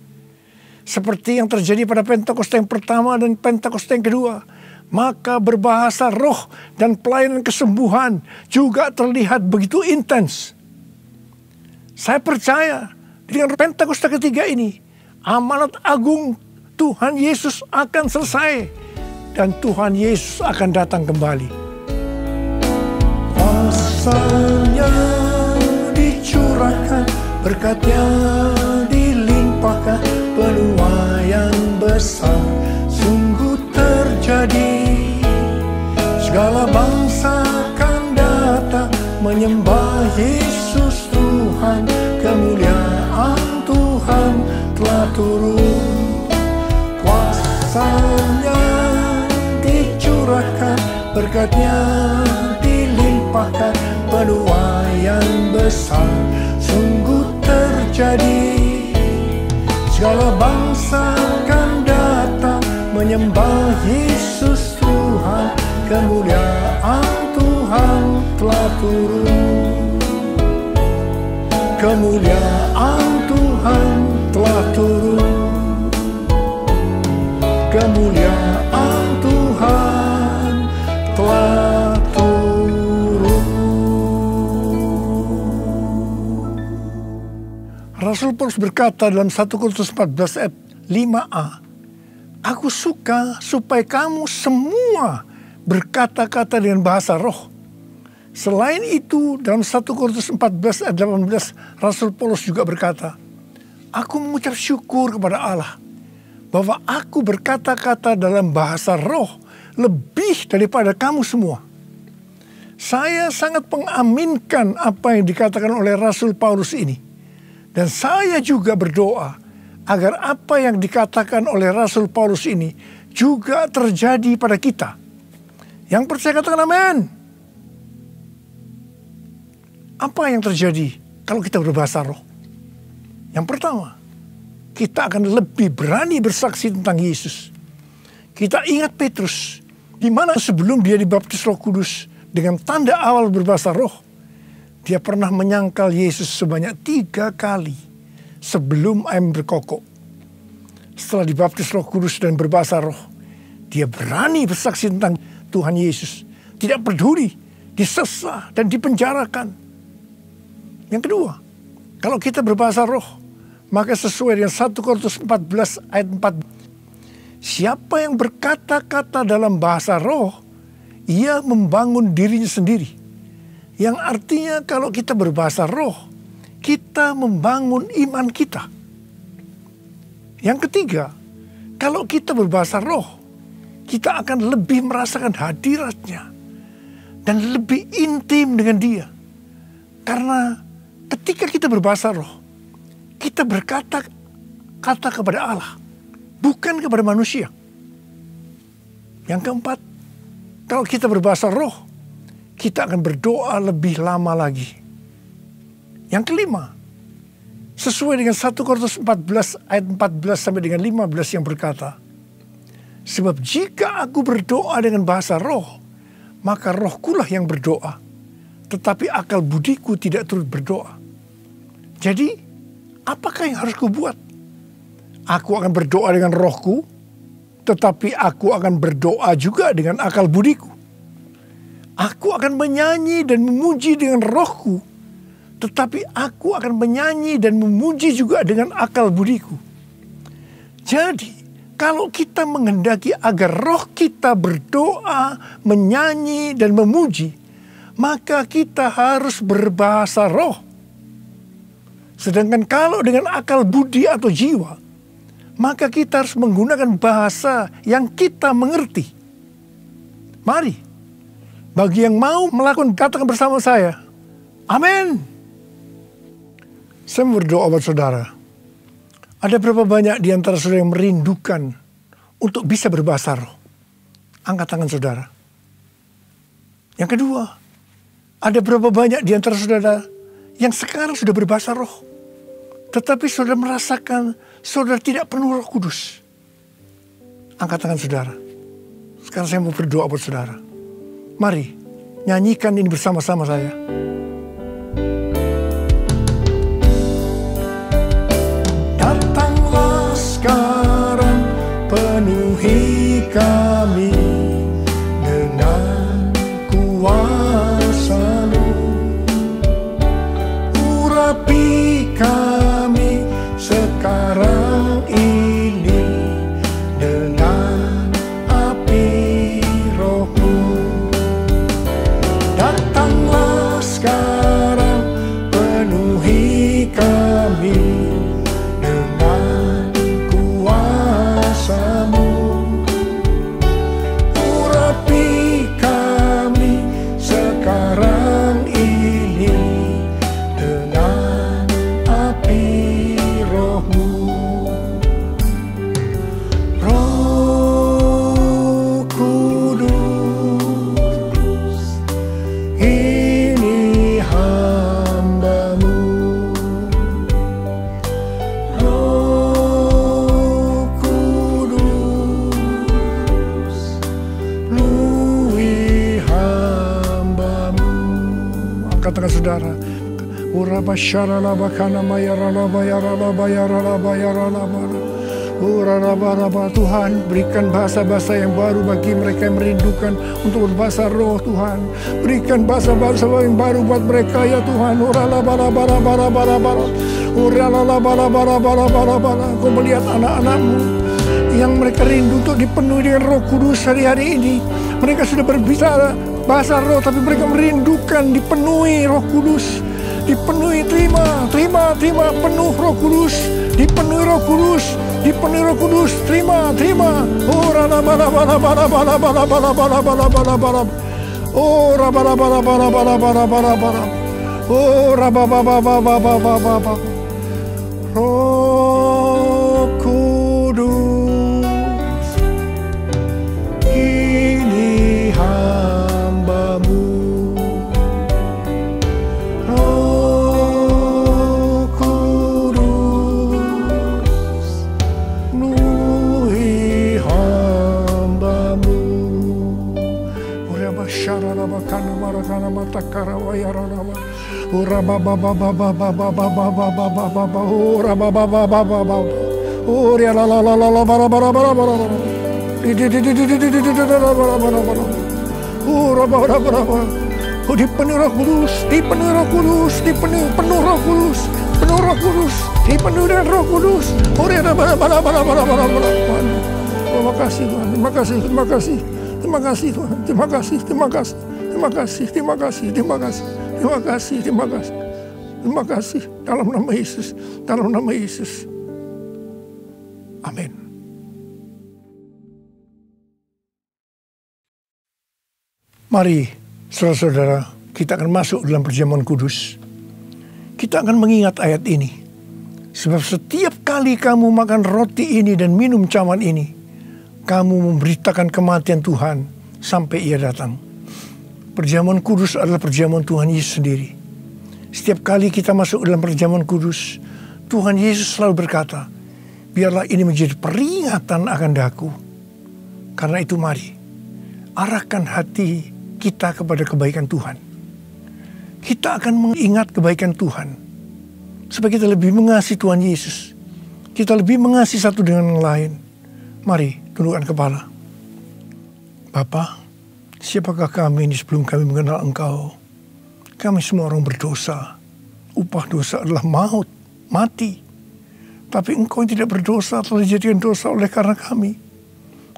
Seperti yang terjadi pada Pentakosta yang pertama dan Pentakosta yang kedua. Maka berbahasa roh dan pelayanan kesembuhan juga terlihat begitu intens. Saya percaya dengan Pentakosta ketiga ini, amanat agung Tuhan Yesus akan selesai. Dan Tuhan Yesus akan datang kembali. Kuasanya dicurahkan, berkatnya dilimpahkan, penuaian besar sungguh terjadi. Segala bangsa akan datang menyembah Yesus Tuhan. Kemuliaan Tuhan telah turun. Kuasanya dicurahkan, berkatnya dilimpahkan, penuaian besar sungguh terjadi. Segala bangsa akan datang menyembah Yesus Tuhan. Kemuliaan Tuhan telah turun. Kemuliaan Tuhan telah turun. Kemuliaan Tuhan telah turun. Rasul Paulus berkata dalam 1 Korintus 14 ayat 5a, aku suka supaya kamu semua berkata-kata dengan bahasa roh. Selain itu dalam 1 Korintus 14 ayat 18 Rasul Paulus juga berkata, aku mengucap syukur kepada Allah bahwa aku berkata-kata dalam bahasa roh lebih daripada kamu semua. Saya sangat mengaminkan apa yang dikatakan oleh Rasul Paulus ini. Dan saya juga berdoa agar apa yang dikatakan oleh Rasul Paulus ini juga terjadi pada kita. Yang percaya katakan amin. Apa yang terjadi kalau kita berbahasa roh? Yang pertama, kita akan lebih berani bersaksi tentang Yesus. Kita ingat Petrus, di mana sebelum dia dibaptis Roh Kudus dengan tanda awal berbahasa roh, dia pernah menyangkal Yesus sebanyak 3 kali sebelum ayam berkokok. Setelah dibaptis Roh Kudus dan berbahasa roh, dia berani bersaksi tentang Tuhan Yesus. Tidak peduli disesah dan dipenjarakan. Yang kedua, kalau kita berbahasa roh, maka sesuai dengan 1 Korintus 14 ayat 4. Siapa yang berkata-kata dalam bahasa roh, ia membangun dirinya sendiri. Yang artinya kalau kita berbahasa roh, kita membangun iman kita. Yang ketiga, kalau kita berbahasa roh, kita akan lebih merasakan hadiratnya dan lebih intim dengan dia. Karena ketika kita berbahasa roh, kita berkata-kata kepada Allah, bukan kepada manusia. Yang keempat, kalau kita berbahasa roh, kita akan berdoa lebih lama lagi. Yang kelima, sesuai dengan 1 Korintus 14 ayat 14 sampai dengan 15 yang berkata, sebab jika aku berdoa dengan bahasa roh, maka rohkulah yang berdoa, tetapi akal budiku tidak turut berdoa. Jadi, apakah yang harus kubuat? Aku akan berdoa dengan rohku, tetapi aku akan berdoa juga dengan akal budiku. Aku akan menyanyi dan memuji dengan rohku, tetapi aku akan menyanyi dan memuji juga dengan akal budiku. Jadi, kalau kita menghendaki agar roh kita berdoa, menyanyi, dan memuji, maka kita harus berbahasa roh. Sedangkan kalau dengan akal budi atau jiwa, maka kita harus menggunakan bahasa yang kita mengerti. Mari, bagi yang mau melakukan, katakan bersama saya, amin. Saya berdoa buat saudara. Ada berapa banyak di antara saudara yang merindukan untuk bisa berbahasa roh? Angkat tangan saudara. Yang kedua, ada berapa banyak di antara saudara yang sekarang sudah berbahasa roh, tetapi saudara merasakan saudara tidak penuh Roh Kudus? Angkat tangan saudara. Sekarang saya mau berdoa buat saudara. Mari, nyanyikan ini bersama-sama saya. Datanglah sekarang, penuhi kami dengan kuasa-Mu. Urapi kami sekarang ini dengan api Roh-Mu. Datanglah sekarang, penuhi kami dengan kuasa-Mu. Urapi kami sekarang ini dengan api Roh-Mu. Roh Kudus, ini hamba-Mu. Roh Kudus, luwi hamba-Mu. Angkat tangan saudara. Tuhan, berikan bahasa-bahasa yang baru bagi mereka yang merindukan untuk berbahasa roh, Tuhan. Berikan bahasa-bahasa yang baru buat mereka, ya Tuhan. Kau melihat anak-anak-Mu yang mereka rindu untuk dipenuhi dengan Roh Kudus hari-hari ini. Mereka sudah berbicara bahasa roh, tapi mereka merindukan dipenuhi Roh Kudus. Dipenuhi, terima, penuh Roh Kudus, dipenuhi Roh Kudus, dipenuhi Roh Kudus, terima. Oh rabarabarabarabarabarabarabara. Oh rabababababababababa. Roh Kudus, ini hamba-Mu. Roh Kudus, penuhi hamba-Mu. Uraba syararaba kana marakana matakara wayararaba. Dipenuhi Roh Kudus, dipenuhi Roh Kudus, dipenuhi penuh Roh Kudus, penuh Roh Kudus, dipenuhi dengan Roh Kudus. Terima kasih Tuhan, terima kasih, terima kasih, terima kasih Tuhan, terima kasih, terima kasih, terima kasih, terima kasih, terima kasih. Terima kasih, terima kasih, terima kasih dalam nama Yesus, dalam nama Yesus. Amin. Mari, saudara-saudara, kita akan masuk dalam perjamuan kudus. Kita akan mengingat ayat ini. Sebab setiap kali kamu makan roti ini dan minum cawan ini, kamu memberitakan kematian Tuhan sampai Ia datang. Perjamuan kudus adalah perjamuan Tuhan Yesus sendiri. Setiap kali kita masuk dalam perjamuan kudus, Tuhan Yesus selalu berkata, biarlah ini menjadi peringatan akan daku. Karena itu mari, arahkan hati kita kepada kebaikan Tuhan. Kita akan mengingat kebaikan Tuhan. Supaya kita lebih mengasihi Tuhan Yesus. Kita lebih mengasihi satu dengan yang lain. Mari, tundukkan kepala. Bapa, siapakah kami ini sebelum kami mengenal Engkau? Kami semua orang berdosa. Upah dosa adalah maut, mati. Tapi Engkau yang tidak berdosa telah dijadikan dosa oleh karena kami.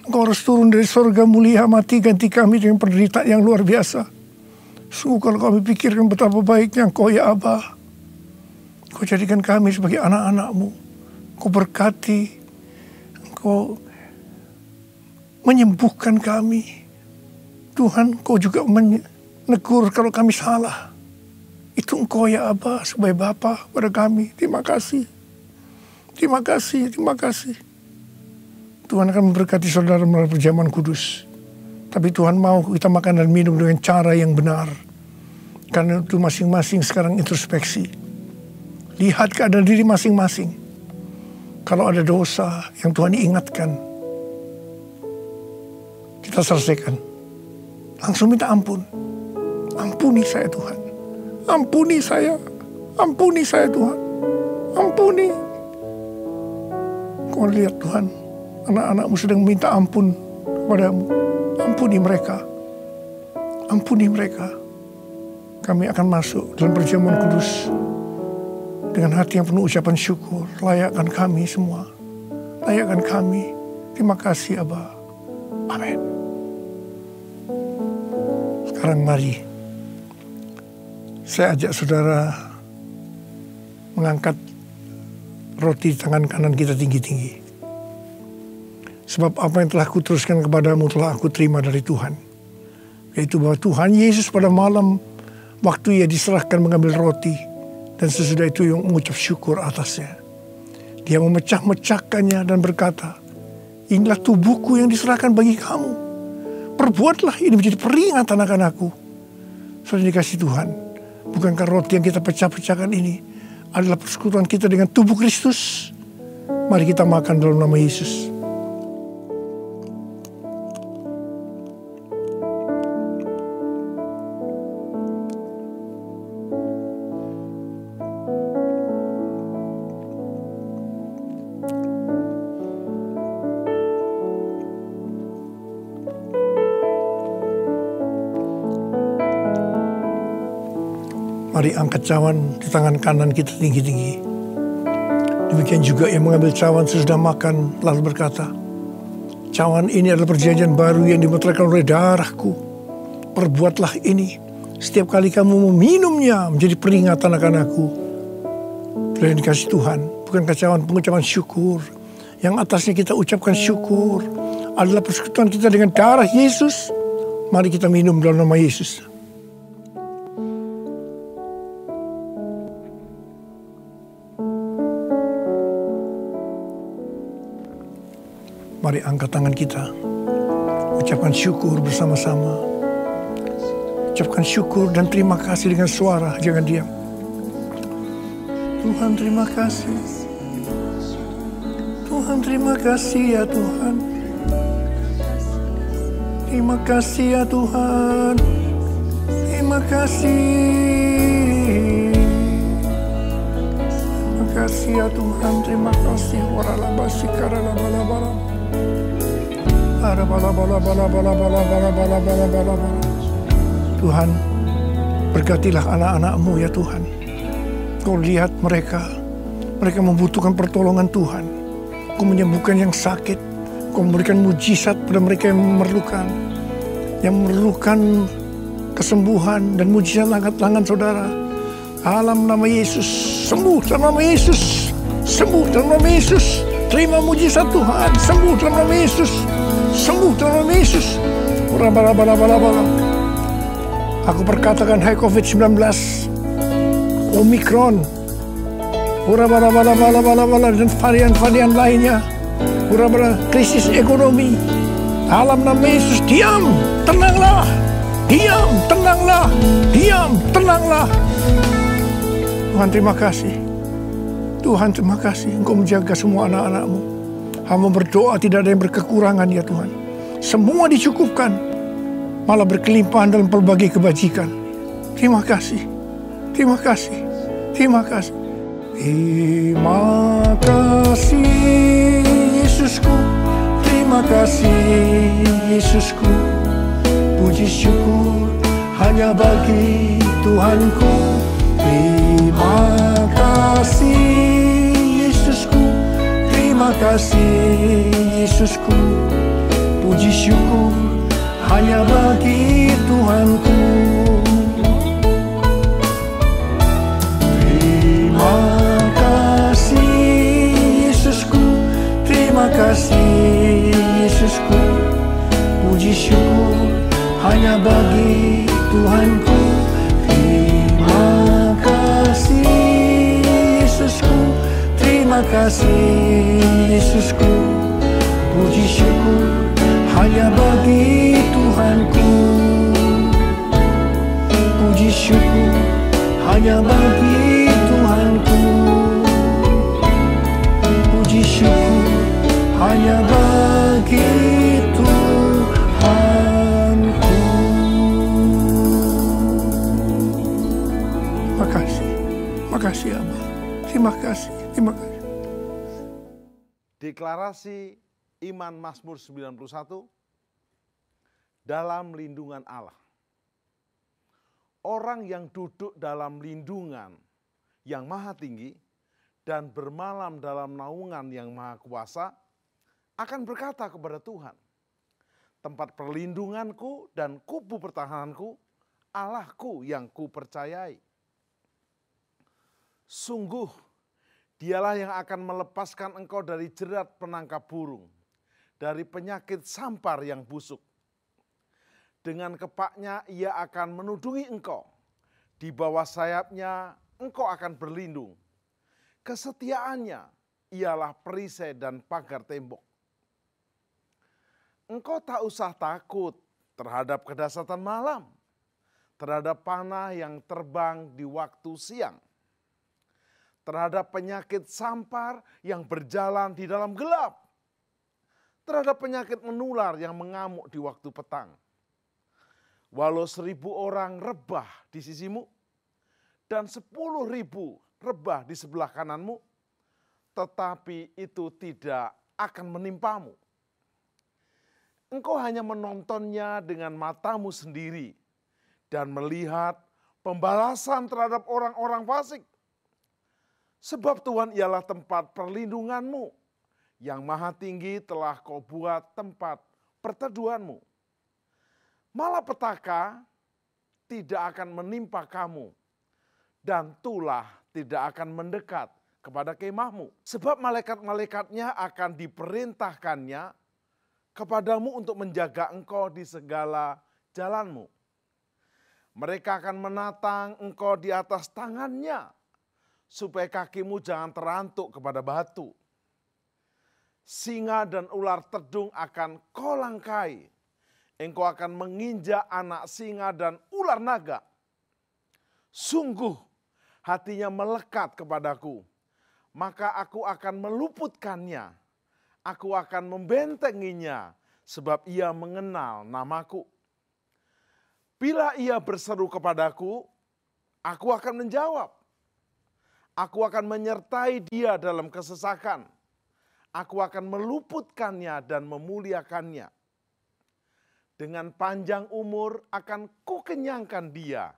Engkau harus turun dari surga mulia, mati ganti kami dengan penderitaan yang luar biasa. Sungguh kalau kami pikirkan betapa baiknya Engkau ya Aba. Engkau jadikan kami sebagai anak-anak-Mu. Engkau berkati. Engkau menyembuhkan kami. Tuhan, Engkau juga menegur kalau kami salah. Itu Engkau ya Aba sebagai Bapa pada kami. Terima kasih. Terima kasih, terima kasih. Tuhan akan memberkati saudara melalui perjamuan kudus. Tapi Tuhan mau kita makan dan minum dengan cara yang benar. Karena itu masing-masing sekarang introspeksi. Lihat keadaan diri masing-masing. Kalau ada dosa yang Tuhan ingatkan, kita selesaikan. Langsung minta ampun. Ampuni saya Tuhan. Ampuni saya. Ampuni saya Tuhan. Ampuni. Kau lihat Tuhan, anak-anak-Mu sedang minta ampun kepadamu. Ampuni mereka. Ampuni mereka. Kami akan masuk dalam perjamuan kudus dengan hati yang penuh ucapan syukur. Layakkan kami semua. Layakkan kami. Terima kasih Aba. Amin. Sekarang mari saya ajak saudara mengangkat roti tangan kanan kita tinggi-tinggi. Sebab apa yang telah kuteruskan kepadamu telah aku terima dari Tuhan. Yaitu bahwa Tuhan Yesus pada malam waktu Ia diserahkan mengambil roti. Dan sesudah itu yang mengucap syukur atasnya. Dia memecah-mecahkannya dan berkata, inilah tubuhku yang diserahkan bagi kamu. Perbuatlah ini menjadi peringatan akan aku. Saudara dikasih Tuhan. Bukankah roti yang kita pecah-pecahkan ini adalah persekutuan kita dengan tubuh Kristus? Mari kita makan dalam nama Yesus. Mari angkat cawan di tangan kanan kita tinggi-tinggi. Demikian juga yang mengambil cawan sesudah makan lalu berkata, cawan ini adalah perjanjian baru yang dimeteraikan oleh darahku. Perbuatlah ini setiap kali kamu meminumnya menjadi peringatan akan aku. Yang dikasih Tuhan, bukankah cawan pengucapan syukur? Yang atasnya kita ucapkan syukur adalah persekutuan kita dengan darah Yesus. Mari kita minum dalam nama Yesus. Mari angkat tangan kita. Ucapkan syukur bersama-sama. Ucapkan syukur dan terima kasih dengan suara. Jangan diam. Tuhan terima kasih. Tuhan terima kasih ya Tuhan. Terima kasih ya Tuhan. Terima kasih. Terima kasih ya Tuhan. Terima kasih. Waralabasi karalabalabala. Tuhan, berkatilah anak-anak-Mu ya Tuhan. Kau lihat mereka membutuhkan pertolongan Tuhan. Kau menyembuhkan yang sakit, Kau memberikan mujizat pada mereka yang memerlukan kesembuhan dan mujizat angkat tangan saudara. Dalam nama Yesus, sembuh dalam nama Yesus, sembuh dalam nama Yesus. Terima mujizat Tuhan, sembuh dalam nama Yesus, sembuh dalam nama Yesus. Aku perkatakan hai COVID-19, Omikron, dan varian-varian lainnya, krisis ekonomi. Dalam nama Yesus, diam, tenanglah, diam, tenanglah, diam, tenanglah. Tuhan terima kasih. Tuhan terima kasih. Engkau menjaga semua anak-anak-Mu. Hamba berdoa tidak ada yang berkekurangan ya Tuhan. Semua dicukupkan. Malah berkelimpahan dalam berbagai kebajikan. Terima kasih. Terima kasih. Terima kasih. Terima kasih Yesusku. Terima kasih Yesusku. Puji syukur hanya bagi Tuhanku. Terima kasih Yesusku. Terima kasih Yesusku. Puji syukur hanya bagi Tuhanku. Terima kasih Yesusku. Terima kasih Yesusku. Puji syukur hanya bagi Tuhanku. Terima kasih Yesusku. Terima kasih Yesusku. Puji syukur hanya bagi Tuhanku. Puji syukur hanya bagi Tuhanku. Puji syukur hanya bagi Tuhanku. Terima kasih. Terima kasih Abah. Terima kasih. Terima kasih. Deklarasi Iman Mazmur 91, dalam lindungan Allah. Orang yang duduk dalam lindungan yang maha tinggi dan bermalam dalam naungan yang maha kuasa akan berkata kepada Tuhan, tempat perlindunganku dan kubu pertahananku, Allahku yang kupercayai. Sungguh, dialah yang akan melepaskan engkau dari jerat penangkap burung, dari penyakit sampar yang busuk. Dengan kepaknya ia akan menudungi engkau. Di bawah sayapnya engkau akan berlindung. Kesetiaannya ialah perisai dan pagar tembok. Engkau tak usah takut terhadap kedahsyatan malam, terhadap panah yang terbang di waktu siang, terhadap penyakit sampar yang berjalan di dalam gelap, terhadap penyakit menular yang mengamuk di waktu petang. Walau 1.000 orang rebah di sisimu dan 10.000 rebah di sebelah kananmu, tetapi itu tidak akan menimpamu. Engkau hanya menontonnya dengan matamu sendiri dan melihat pembalasan terhadap orang-orang fasik. Sebab Tuhan ialah tempat perlindunganmu, yang maha tinggi telah kau buat tempat perteduhanmu. Malapetaka tidak akan menimpa kamu, dan tulah tidak akan mendekat kepada kemahmu. Sebab malaikat-malaikatnya akan diperintahkannya kepadamu untuk menjaga engkau di segala jalanmu. Mereka akan menatang engkau di atas tangannya, supaya kakimu jangan terantuk kepada batu. Singa dan ular tedung akan kau langkai. Engkau akan menginjak anak singa dan ular naga. Sungguh hatinya melekat kepadaku, maka aku akan meluputkannya. Aku akan membentenginya, sebab ia mengenal namaku. Bila ia berseru kepadaku, aku akan menjawab. Aku akan menyertai dia dalam kesesakan. Aku akan meluputkannya dan memuliakannya. Dengan panjang umur akan kukenyangkan dia,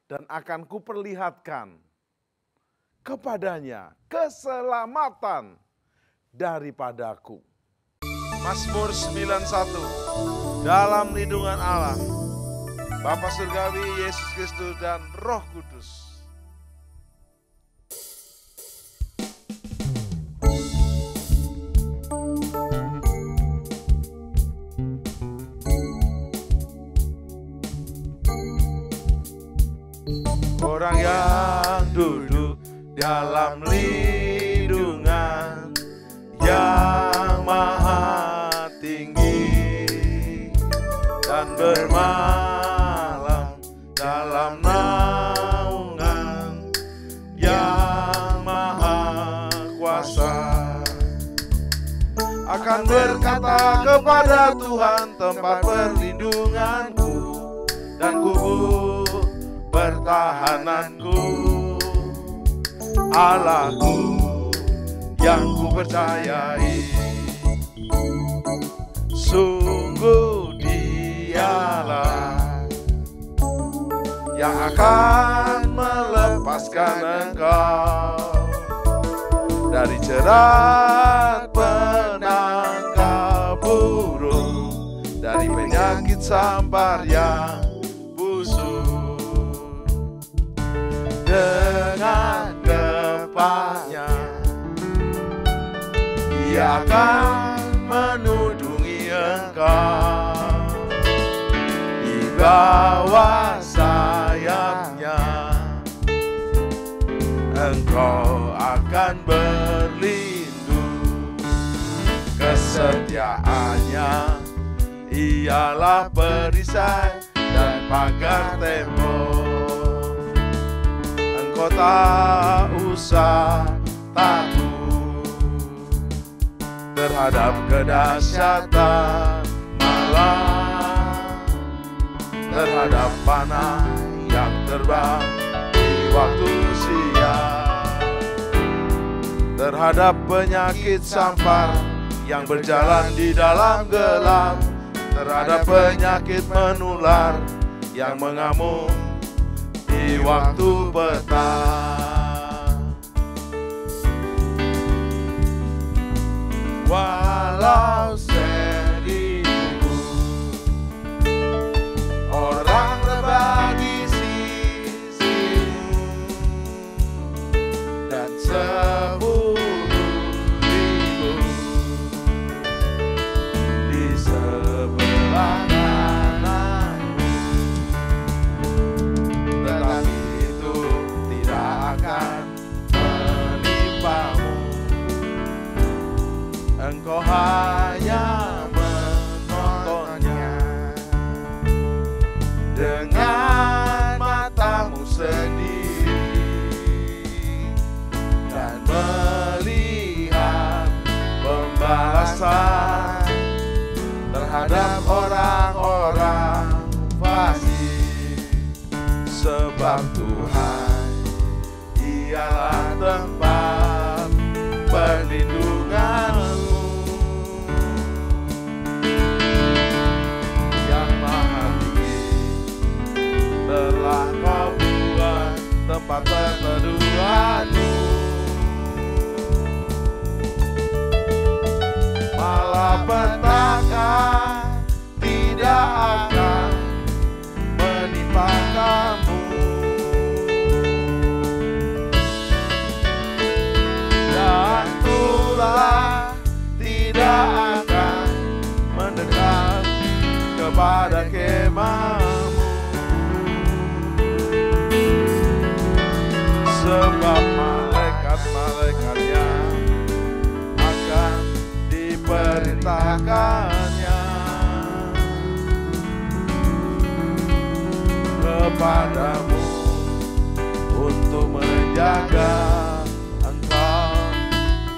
dan akan kuperlihatkan kepadanya keselamatan daripadaku. Mazmur 91, dalam lindungan Allah, Bapa Surgawi, Yesus Kristus, dan Roh Kudus. Orang yang duduk dalam lindungan yang maha tinggi dan bermalam dalam naungan yang maha kuasa, akan berkata kepada Tuhan tempat perlindunganku dan kubur pertahananku, Allahku yang ku percayai. Sungguh Dialah yang akan melepaskan engkau dari jerat penangkap burung, dari penyakit sampar yang busuk. Dengan depannya Ia akan menudungi engkau, di bawah sayapnya engkau akan berlindung. Kesetiaannya ialah perisai dan pagar tembok. Engkau tak usah takut terhadap kedahsyatan malam, terhadap panah yang terbang di waktu siang, terhadap penyakit sampar yang berjalan di dalam gelap, terhadap penyakit menular yang mengamuk di waktu petang. Walau seribu orang rebah di sisimu dan 10.000 di sebelah kananmu, tetapi itu tidak akan menimpamu. Engkau hanya menontonnya dengan matamu sendiri dan melihat pembalasan terhadap orang-orang fasik. Sebab Tuhan ialah tempat perlindunganmu, telah kau buat tempat perteduhanmu. Malapetaka tidak akan menimpa kamu. kepadamu untuk menjaga engkau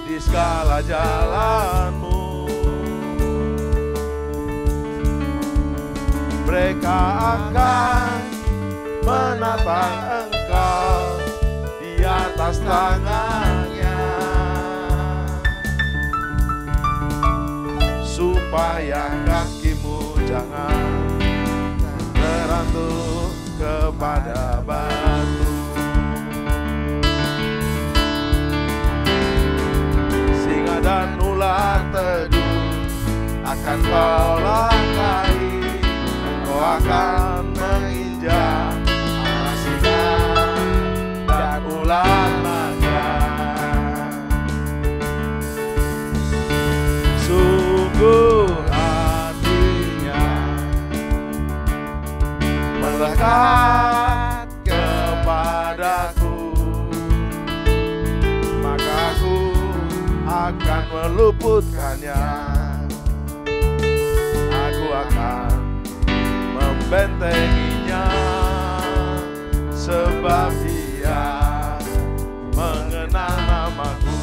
di segala jalanmu. Mereka akan menatang engkau di atas tangannya, supaya kakimu jangan terantuk kepada batu. Singa dan ular teduh akan kau langkahi, kau akan menginjak anak singa dan ular naga. Sungguh hatinya melekat kepadaku, maka aku akan meluputkannya. Aku akan membentenginya, sebab dia mengenal namaku.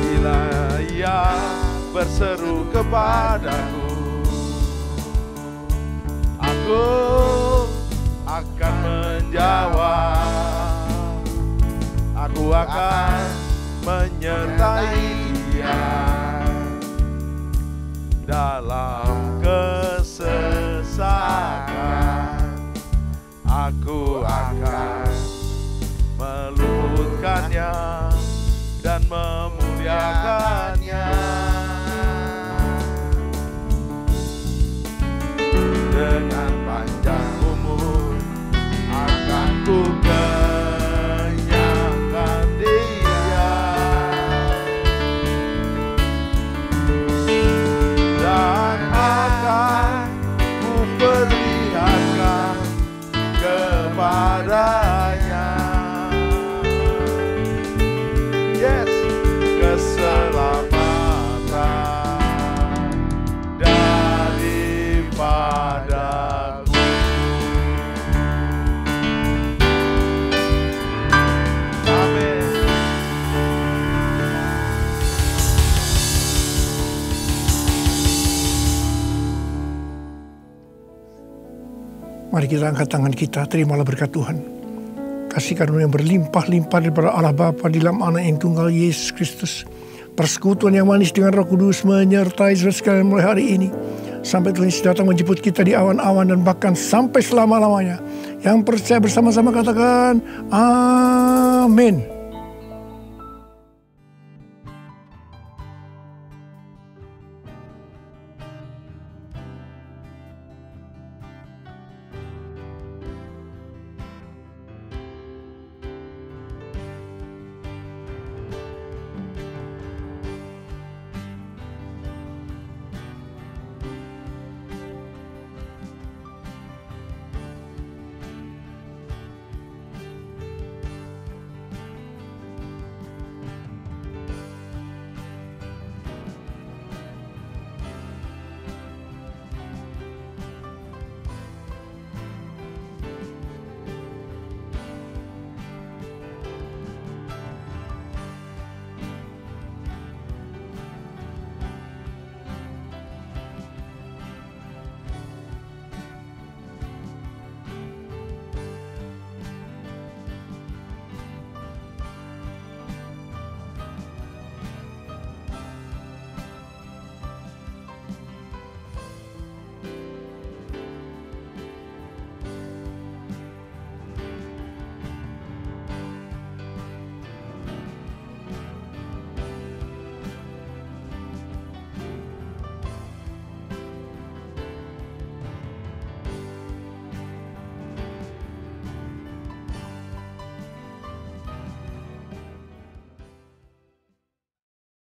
Bila ia berseru kepadaku, aku akan menjawab. Aku akan menyertai dia dalam kesesakan. Aku akan meluputkannya dan memuliakannya. Dengan panjang umur akan ku kenyangkan dia, dan akan ku perlihatkan kepadanya, yes, keselamatan daripadaku. Amin. Mari kita angkat tangan kita, terimalah berkat Tuhan. Kasih karunia yang berlimpah-limpah daripada Allah Bapa di dalam Anak yang tunggal Yesus Kristus. Persekutuan yang manis dengan Roh Kudus menyertai saudara sekalian mulai hari ini. Sampai Tuhan Yesus datang menjemput kita di awan-awan dan bahkan sampai selama-lamanya. Yang percaya bersama-sama katakan, amin.